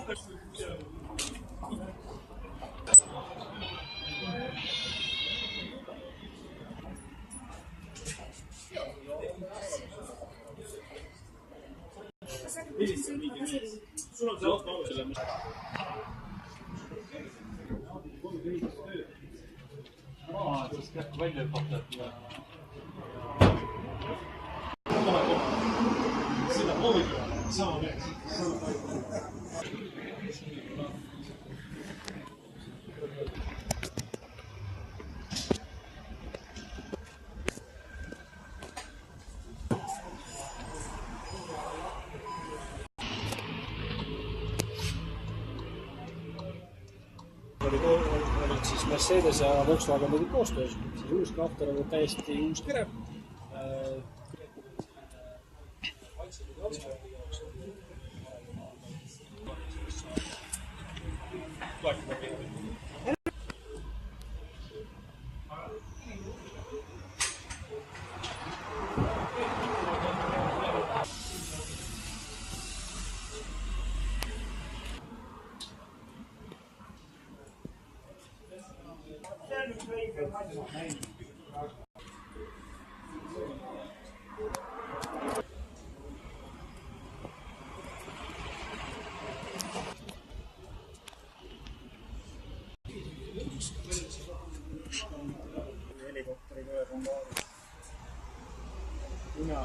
Sul on see auto. Maa, siis kähku välja hüpata. Seda prooviga sama mees. Olid siis Mercedes ja Volkswagen tegid koostöös, siis uus Crafter on täiesti uus kere. Helikopteriga ühe kongaari. Kuna...